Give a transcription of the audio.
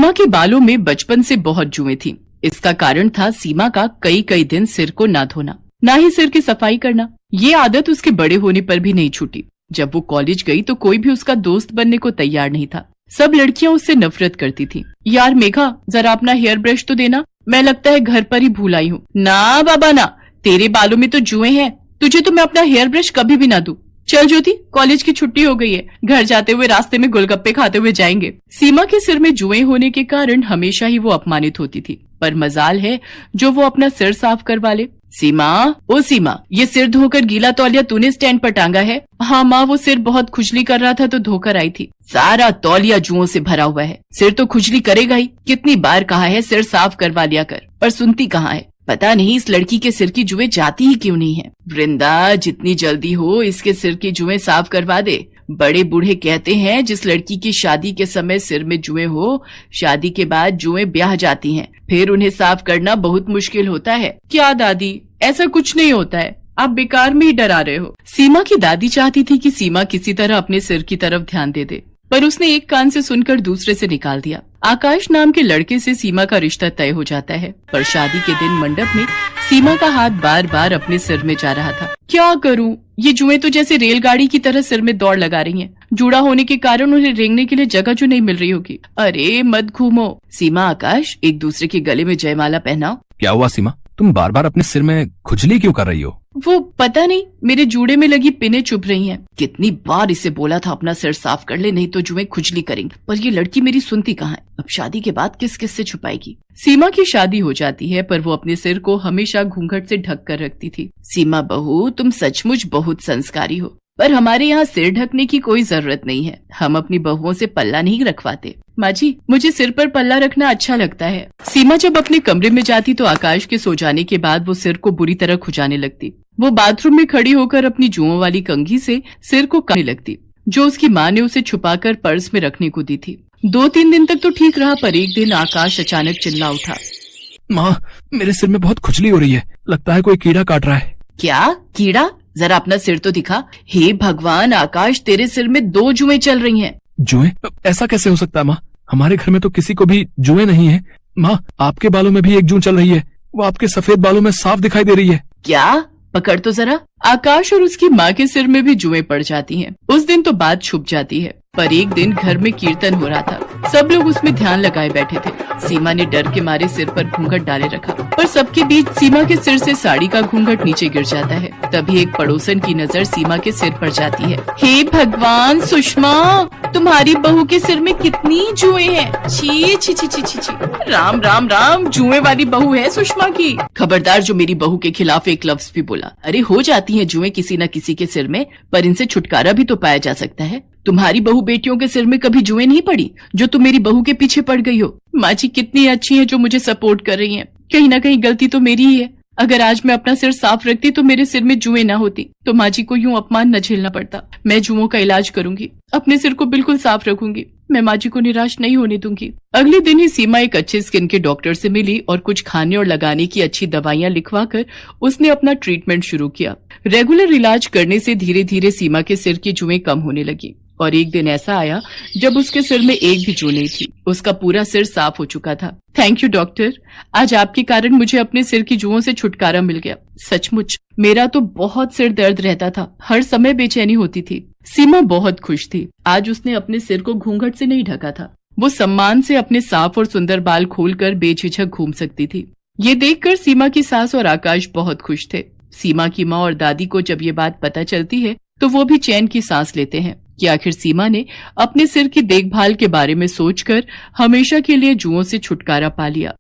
सीमा के बालों में बचपन से बहुत जुएं थी। इसका कारण था सीमा का कई कई दिन सिर को ना धोना, ना ही सिर की सफाई करना। ये आदत उसके बड़े होने पर भी नहीं छूटी। जब वो कॉलेज गई तो कोई भी उसका दोस्त बनने को तैयार नहीं था। सब लड़कियां उससे नफरत करती थी। यार मेघा, जरा अपना हेयर ब्रश तो देना, मैं लगता है घर पर ही भूल आई हूँ। ना बाबा ना, तेरे बालों में तो जुएं हैं, तुझे तो मैं अपना हेयर ब्रश कभी भी ना दूं। चल ज्योति, कॉलेज की छुट्टी हो गई है, घर जाते हुए रास्ते में गोलगप्पे खाते हुए जाएंगे। सीमा के सिर में जुएं होने के कारण हमेशा ही वो अपमानित होती थी, पर मजाल है जो वो अपना सिर साफ करवा ले। सीमा, ओ सीमा, ये सिर धोकर गीला तौलिया तूने स्टैंड पर टांगा है? हाँ माँ, वो सिर बहुत खुजली कर रहा था तो धोकर आई थी। सारा तौलिया जुओं से भरा हुआ है, सिर तो खुजली करेगा ही। कितनी बार कहा है सिर साफ करवा लिया कर, पर सुनती कहाँ है। पता नहीं इस लड़की के सिर की जुएं जाती ही क्यों नहीं है। वृंदा, जितनी जल्दी हो इसके सिर की जुएं साफ करवा दे। बड़े बूढ़े कहते हैं जिस लड़की की शादी के समय सिर में जुएं हो, शादी के बाद जुएं ब्याह जाती हैं, फिर उन्हें साफ करना बहुत मुश्किल होता है। क्या दादी, ऐसा कुछ नहीं होता है, आप बेकार में ही डरा रहे हो। सीमा की दादी चाहती थी कि सीमा किसी तरह अपने सिर की तरफ ध्यान दे, पर उसने एक कान से सुनकर दूसरे से निकाल दिया। आकाश नाम के लड़के से सीमा का रिश्ता तय हो जाता है, पर शादी के दिन मंडप में सीमा का हाथ बार बार अपने सिर में जा रहा था। क्या करूं, ये जुएं तो जैसे रेलगाड़ी की तरह सिर में दौड़ लगा रही हैं। जुड़ा होने के कारण उन्हें रेंगने के लिए जगह जो नहीं मिल रही होगी। अरे मत घूमो। सीमा, आकाश, एक दूसरे के गले में जयमाला पहनाओ। क्या हुआ सीमा, तुम बार बार अपने सिर में खुजली क्यों कर रही हो? वो पता नहीं, मेरे जूड़े में लगी पिनें चुभ रही हैं। कितनी बार इसे बोला था अपना सिर साफ कर ले, नहीं तो जुएं खुजली करेंगी, पर ये लड़की मेरी सुनती कहाँ है। अब शादी के बाद किस किस से छुपाएगी। सीमा की शादी हो जाती है, पर वो अपने सिर को हमेशा घूंघट से ढक कर रखती थी। सीमा बहू, तुम सचमुच बहुत संस्कारी हो, पर हमारे यहाँ सिर ढकने की कोई जरूरत नहीं है। हम अपनी बहुओं से पल्ला नहीं रखवाते। माँ जी, मुझे सिर पर पल्ला रखना अच्छा लगता है। सीमा जब अपने कमरे में जाती तो आकाश के सो जाने के बाद वो सिर को बुरी तरह खुजाने लगती। वो बाथरूम में खड़ी होकर अपनी जुओं वाली कंघी से सिर को काटने लगती, जो उसकी माँ ने उसे छुपाकर पर्स में रखने को दी थी। 2-3 दिन तक तो ठीक रहा, पर एक दिन आकाश अचानक चिल्ला उठा। माँ, मेरे सिर में बहुत खुजली हो रही है, लगता है कोई कीड़ा काट रहा है। क्या कीड़ा? जरा अपना सिर तो दिखा। हे भगवान आकाश, तेरे सिर में 2 जुएं चल रही हैं। जुएं? ऐसा कैसे हो सकता है माँ, हमारे घर में तो किसी को भी जुएं नहीं है। माँ, आपके बालों में भी एक जूं चल रही है, वो आपके सफेद बालों में साफ दिखाई दे रही है। क्या? पकड़ तो जरा। आकाश और उसकी माँ के सिर में भी जुएं पड़ जाती हैं। उस दिन तो बात छुप जाती है, पर एक दिन घर में कीर्तन हो रहा था। सब लोग उसमें ध्यान लगाए बैठे थे। सीमा ने डर के मारे सिर पर घूंघट डाले रखा, पर सबके बीच सीमा के सिर से साड़ी का घूंघट नीचे गिर जाता है। तभी एक पड़ोसन की नजर सीमा के सिर पर जाती है। हे भगवान सुषमा, तुम्हारी बहू के सिर में कितनी जुएं हैं। छी छी छी छी छी छी। राम राम राम, जुएं वाली बहू है सुषमा की। खबरदार जो मेरी बहू के खिलाफ एक लफ्ज भी बोला। अरे हो जाती हैं जुएं किसी न किसी के सिर में, पर इनसे छुटकारा भी तो पाया जा सकता है। तुम्हारी बहू बेटियों के सिर में कभी जुएं नहीं पड़ी जो तुम मेरी बहू के पीछे पड़ गई हो। माँ जी कितनी अच्छी हैं जो मुझे सपोर्ट कर रही हैं। कहीं ना कहीं गलती तो मेरी ही है। अगर आज मैं अपना सिर साफ रखती तो मेरे सिर में जुएं ना होती, तो माँ जी को यूं अपमान न झेलना पड़ता। मैं जुओं का इलाज करूंगी, अपने सिर को बिल्कुल साफ रखूंगी। मैं माँ जी को निराश नहीं होने दूंगी। अगले दिन ही सीमा एक अच्छे स्किन के डॉक्टर से मिली और कुछ खाने और लगाने की अच्छी दवाइयां लिखवाकर उसने अपना ट्रीटमेंट शुरू किया। रेगुलर इलाज करने से धीरे धीरे सीमा के सिर की जुएं कम होने लगी, और एक दिन ऐसा आया जब उसके सिर में एक भी जू नहीं थी। उसका पूरा सिर साफ हो चुका था। थैंक यू डॉक्टर, आज आपके कारण मुझे अपने सिर की जुओं से छुटकारा मिल गया। सचमुच मेरा तो बहुत सिर दर्द रहता था, हर समय बेचैनी होती थी। सीमा बहुत खुश थी। आज उसने अपने सिर को घूंघट से नहीं ढका था। वो सम्मान से अपने साफ और सुंदर बाल खोलकर बेझिझक घूम सकती थी। ये देखकर सीमा की सास और आकाश बहुत खुश थे। सीमा की माँ और दादी को जब ये बात पता चलती है तो वो भी चैन की सांस लेते हैं कि आखिर सीमा ने अपने सिर की देखभाल के बारे में सोचकर हमेशा के लिए जुओं से छुटकारा पा लिया।